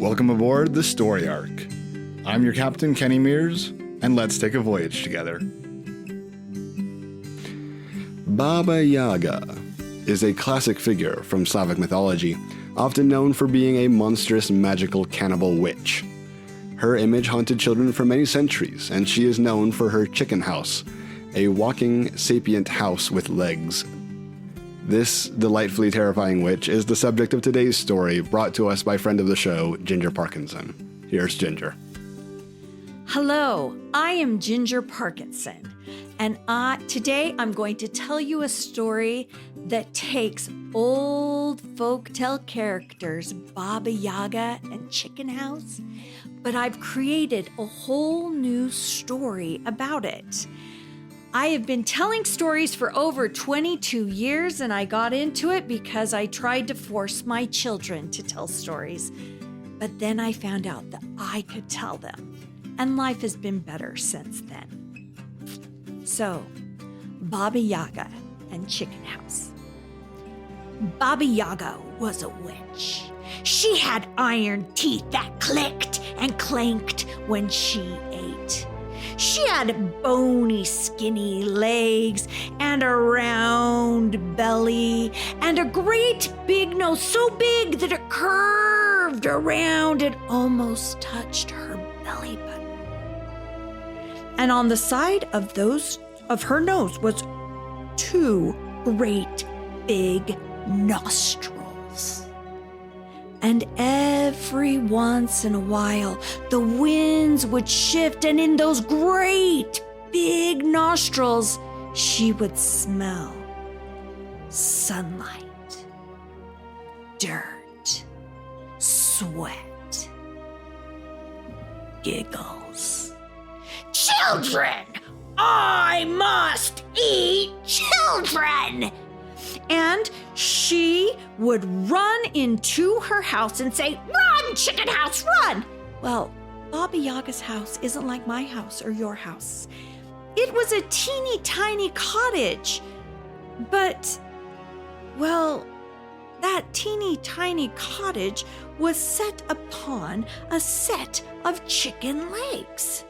Welcome aboard the Story Ark. I'm your captain, Kenny Mears, and let's take a voyage together. Baba Yaga is a classic figure from Slavic mythology, often known for being a monstrous magical cannibal witch. Her image haunted children for many centuries, and she is known for her chicken house, a walking, sapient house with legs. This delightfully terrifying witch is the subject of today's story, brought to us by friend of the show, Ginger Parkinson. Here's Ginger. Hello, I am Ginger Parkinson, and today I'm going to tell you a story that takes old folktale characters, Baba Yaga and Chicken House, but I've created a whole new story about it. I have been telling stories for over 22 years, and I got into it because I tried to force my children to tell stories. But then I found out that I could tell them, and life has been better since then. So, Baba Yaga and Chicken House. Baba Yaga was a witch. She had iron teeth that clicked and clanked when she ate. She had bony, skinny legs and a round belly and a great big nose, so big that it curved around and almost touched her belly button. And on the side of her nose was two great big nostrils. And every once in a while, the winds would shift, and in those great big nostrils, she would smell sunlight, dirt, sweat, giggles. Children! I must eat children! And she would run into her house and say, "Run, chicken house, run!" Well, Baba Yaga's house isn't like my house or your house. It was a teeny tiny cottage. But, well, that teeny tiny cottage was set upon a set of chicken legs.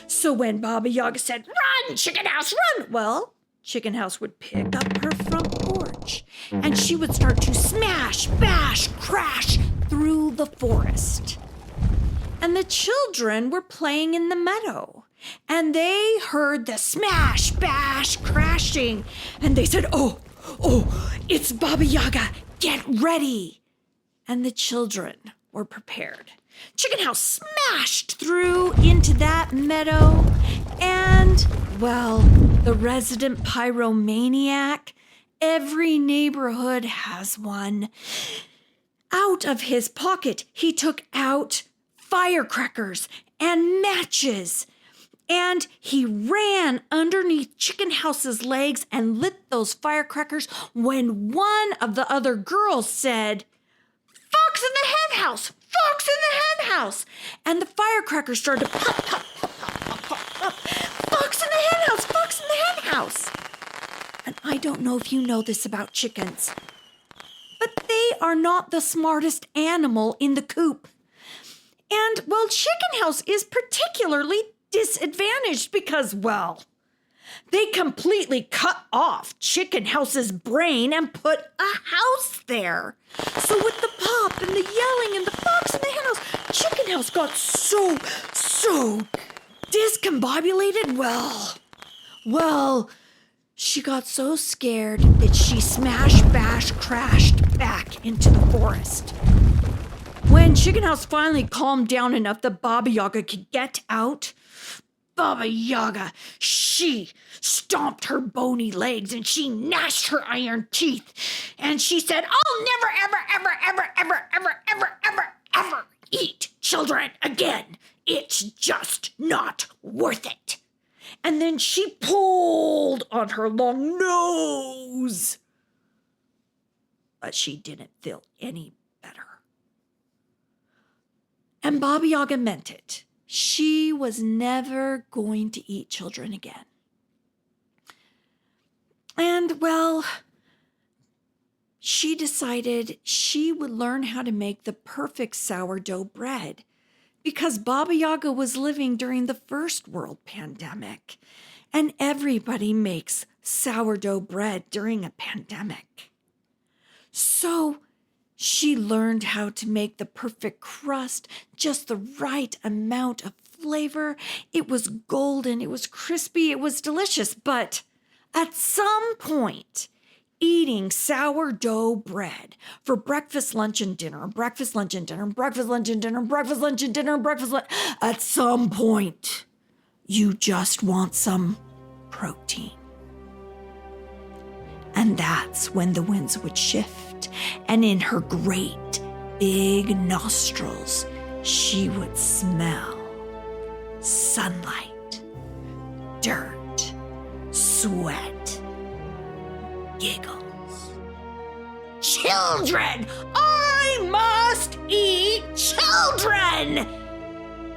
So when Baba Yaga said, "Run, chicken house, run!" well, Chicken House would pick up her front porch, and she would start to smash, bash, crash through the forest. And the children were playing in the meadow, and they heard the smash, bash, crashing, and they said, oh, it's Baba Yaga, get ready. And the children were prepared. Chicken House smashed through into that meadow, and, well, the resident pyromaniac, every neighborhood has one. Out of his pocket, he took out firecrackers and matches, and he ran underneath Chicken House's legs and lit those firecrackers when one of the other girls said, "Fox in the hen house! Fox in the hen house!" And the firecrackers started to pop, pop, pop, pop, pop, pop. Fox in the hen house! Fox in the hen house! And I don't know if you know this about chickens, but they are not the smartest animal in the coop. And, well, Chicken House is particularly disadvantaged because, well, they completely cut off Chicken House's brain and put a house there. So with the pop and the yelling and the fox in the hen house, Chicken House got so discombobulated. Well, she got so scared that she smash, bash, crashed back into the forest. When Chicken House finally calmed down enough that Baba Yaga could get out, Baba Yaga, she stomped her bony legs and she gnashed her iron teeth. And she said, "I'll never, ever, ever, ever, ever, ever, ever, ever, ever eat children again. It's just not worth it." And then she pulled on her long nose. But she didn't feel any better. And Baba Yaga meant it. She was never going to eat children again. And, well, she decided she would learn how to make the perfect sourdough bread because Baba Yaga was living during the first world pandemic, and everybody makes sourdough bread during a pandemic. So she learned how to make the perfect crust, just the right amount of flavor. It was golden, it was crispy, it was delicious. But at some point, eating sourdough bread for breakfast, lunch, and dinner, breakfast, lunch, and dinner, breakfast, lunch, and dinner, breakfast, lunch, and dinner, breakfast, lunch, at some point, you just want some protein. And that's when the winds would shift, and in her great big nostrils, she would smell sunlight, dirt, sweat, giggles. Children! I must eat children!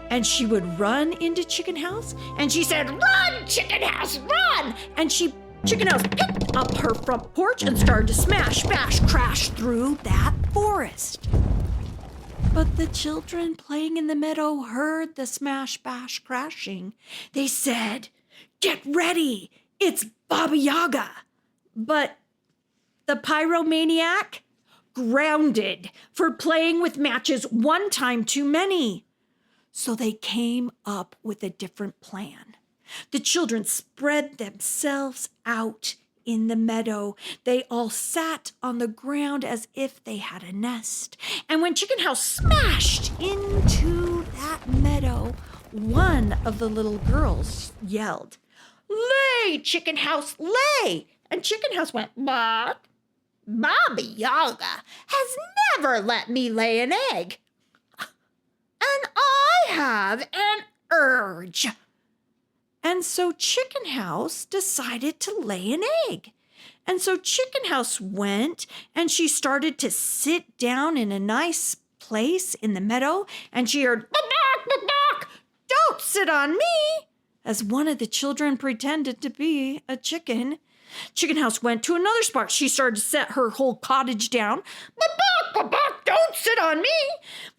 And she would run into Chicken House, and she said, "Run, Chicken House, run!" And Chicken House picked up her front porch and started to smash, bash, crash through that forest. But the children playing in the meadow heard the smash, bash, crashing. They said, "Get ready, it's Baba Yaga." But the pyromaniac grounded for playing with matches one time too many. So they came up with a different plan. The children spread themselves out in the meadow. They all sat on the ground as if they had a nest. And when Chicken House smashed into that meadow, one of the little girls yelled, "Lay, Chicken House, lay!" And Chicken House went, "But Baba Yaga has never let me lay an egg. And I have an urge." And so Chicken House decided to lay an egg. And so Chicken House went and she started to sit down in a nice place in the meadow, and she heard, "Ba-bark, ba-bark, don't sit on me," as one of the children pretended to be a chicken. Chicken House went to another spot. She started to set her whole cottage down. "Ba-bark, ba-bark, don't sit on me.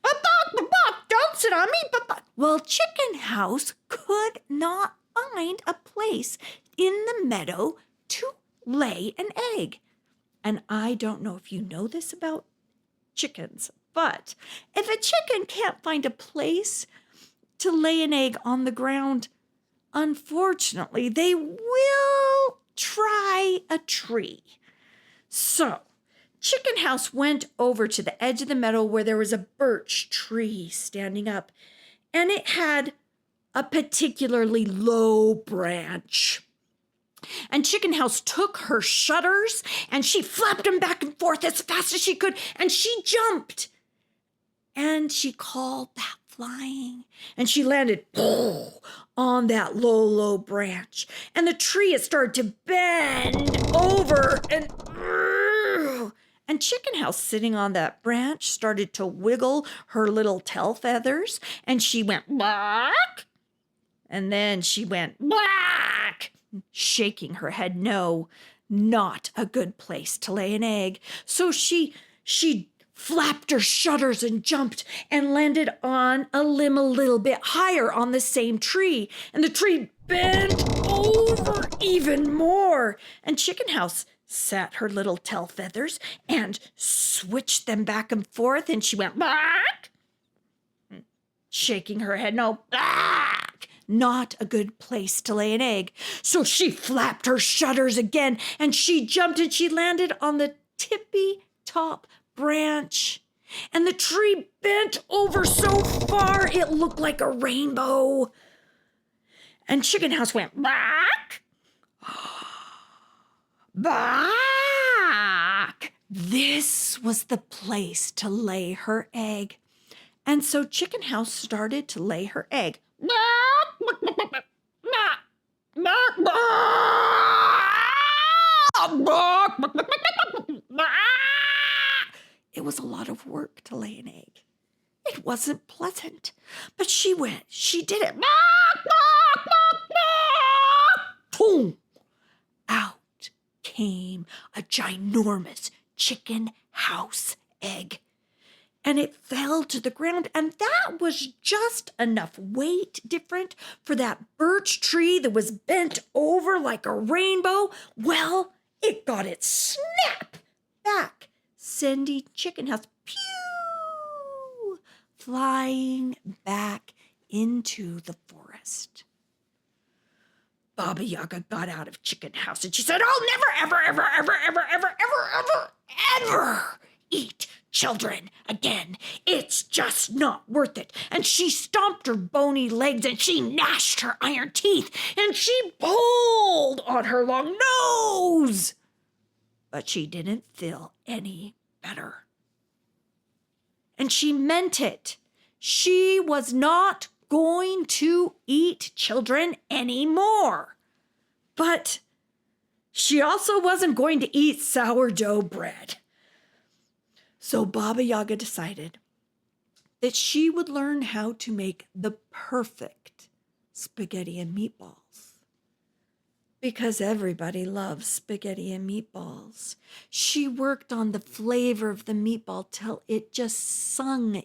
Ba-bark, ba-bark, don't sit on me. Ba-bark." Well, Chicken House could not find a place in the meadow to lay an egg. And I don't know if you know this about chickens, but if a chicken can't find a place to lay an egg on the ground, unfortunately, they will try a tree. So Chicken House went over to the edge of the meadow where there was a birch tree standing up, and it had a particularly low branch. And Chicken House took her shutters and she flapped them back and forth as fast as she could, and she jumped. And she called that flying, and she landed on that low branch. And the tree had started to bend over, and Chicken House, sitting on that branch, started to wiggle her little tail feathers, and she went bark, and then she went bark, shaking her head. No, not a good place to lay an egg. So she flapped her shutters and jumped and landed on a limb a little bit higher on the same tree. And the tree bent over even more. And Chicken House sat her little tail feathers and switched them back and forth. And she went bark, shaking her head. No, bark. Not a good place to lay an egg. So she flapped her shutters again, and she jumped and she landed on the tippy top branch, and the tree bent over so far it looked like a rainbow. And Chicken House went bark, bark. This was the place to lay her egg. And so Chicken House started to lay her egg. It was a lot of work to lay an egg. It wasn't pleasant, but she did it. Boom! Out came a ginormous chicken house egg. And it fell to the ground, and that was just enough weight different for that birch tree that was bent over like a rainbow. Well, it got its snap back, sending chicken house pew flying back into the forest. Baba Yaga got out of chicken house and she said, "I'll never, ever eat children again. It's just not worth it." And she stomped her bony legs and she gnashed her iron teeth and she pulled on her long nose. But she didn't feel any better. And she meant it. She was not going to eat children anymore. But she also wasn't going to eat sourdough bread. So Baba Yaga decided that she would learn how to make the perfect spaghetti and meatballs. Because everybody loves spaghetti and meatballs. She worked on the flavor of the meatball till it just sung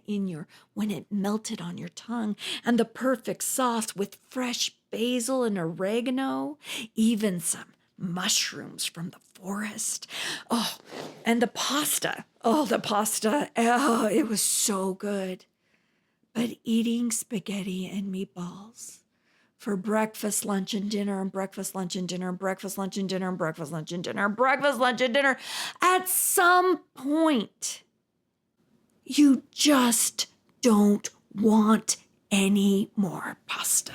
when it melted on your tongue, and the perfect sauce with fresh basil and oregano, even some mushrooms from the forest. Oh, and the pasta. It was so good. But eating spaghetti and meatballs for breakfast, lunch, and dinner, and breakfast, lunch, and dinner, and breakfast, lunch, and dinner, and breakfast, lunch, and dinner, and breakfast, lunch, and dinner. At some point, you just don't want any more pasta.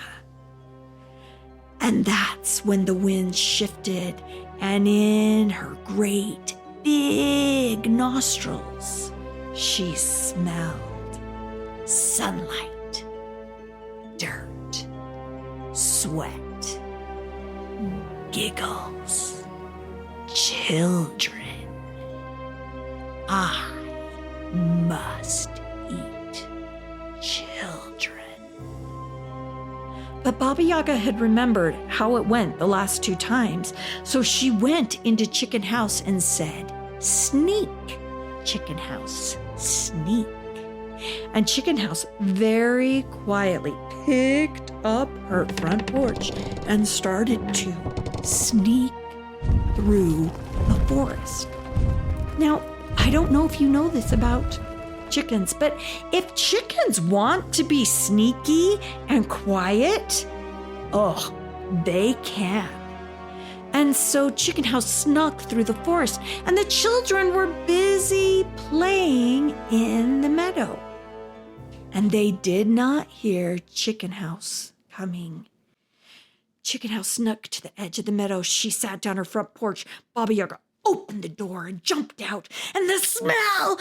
And that's when the wind shifted, and in her great big nostrils, she smelled sunlight, dirt, sweat, giggles, children. I must eat children. But Baba Yaga had remembered how it went the last 2 times, so she went into Chicken House and said, "Sneak, Chicken House, sneak." And Chicken House very quietly picked up her front porch and started to sneak through the forest. Now, I don't know if you know this about chickens, but if chickens want to be sneaky and quiet, they can. And so Chicken House snuck through the forest, and the children were busy playing in the meadow. And they did not hear Chicken House coming. Chicken House snuck to the edge of the meadow. She sat down her front porch. Baba Yaga opened the door and jumped out. And the smell!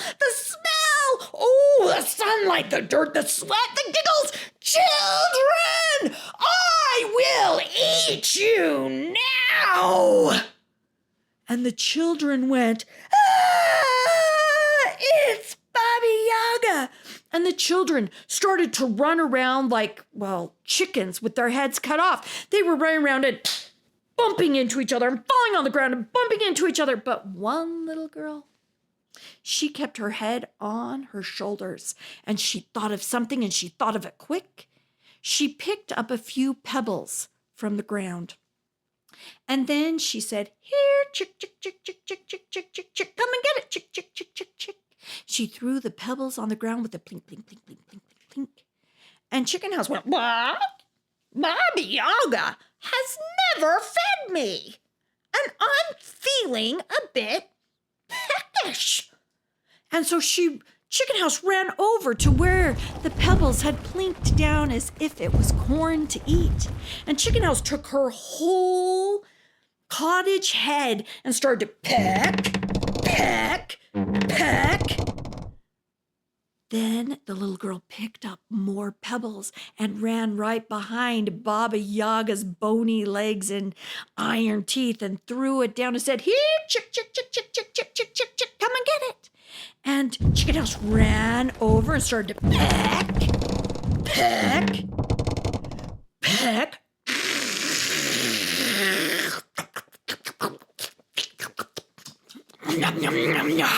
Oh, the sunlight, the dirt, the sweat, the giggles! Children! I will eat you now! And the children went, "Ah! It's Baba Yaga!" And the children started to run around like, chickens with their heads cut off. They were running around and bumping into each other and falling on the ground and bumping into each other. But one little girl, she kept her head on her shoulders, and she thought of something, and she thought of it quick. She picked up a few pebbles from the ground. And then she said, "Here, chick, chick, chick, chick, chick, chick, chick, chick, chick, come and get it, chick, chick, chick, chick, chick." She threw the pebbles on the ground with a plink, plink, plink, plink, plink, plink, plink. And Chicken House went, "What? Baba Yaga has never fed me, and I'm feeling a bit peckish." And so Chicken House ran over to where the pebbles had plinked down as if it was corn to eat. And Chicken House took her whole cottage head and started to peck, peck, peck. Then the little girl picked up more pebbles and ran right behind Baba Yaga's bony legs and iron teeth and threw it down and said, "Here, chick, chick, chick, chick, chick, chick, chick, chick, chick, come and get it." And Chicken House ran over and started to peck, peck, peck. Nom, nom, nom, nom.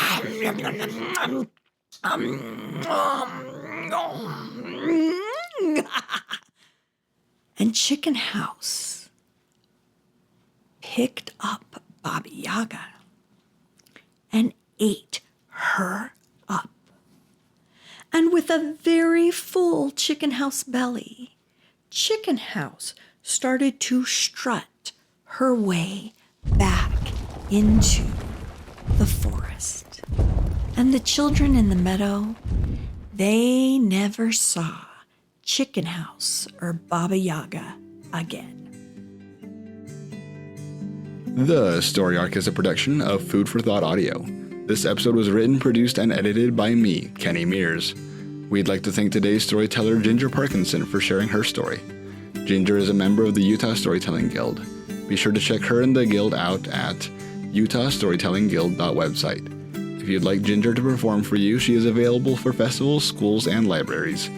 And Chicken House picked up Baba Yaga and ate her up. And with a very full Chicken House belly, Chicken House started to strut her way back into the forest. And the children in the meadow, they never saw Chicken House or Baba Yaga again. The Story Ark is a production of Food for Thought Audio. This episode was written, produced, and edited by me, Kenny Mears. We'd like to thank today's storyteller, Ginger Parkinson, for sharing her story. Ginger is a member of the Utah Storytelling Guild. Be sure to check her and the guild out at utahstorytellingguild.website. If you'd like Ginger to perform for you, she is available for festivals, schools, and libraries.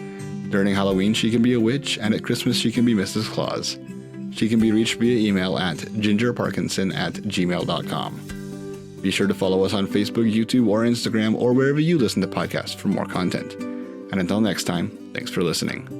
During Halloween, she can be a witch, and at Christmas, she can be Mrs. Claus. She can be reached via email at gingerparkinson@gmail.com. Be sure to follow us on Facebook, YouTube, or Instagram, or wherever you listen to podcasts for more content. And until next time, thanks for listening.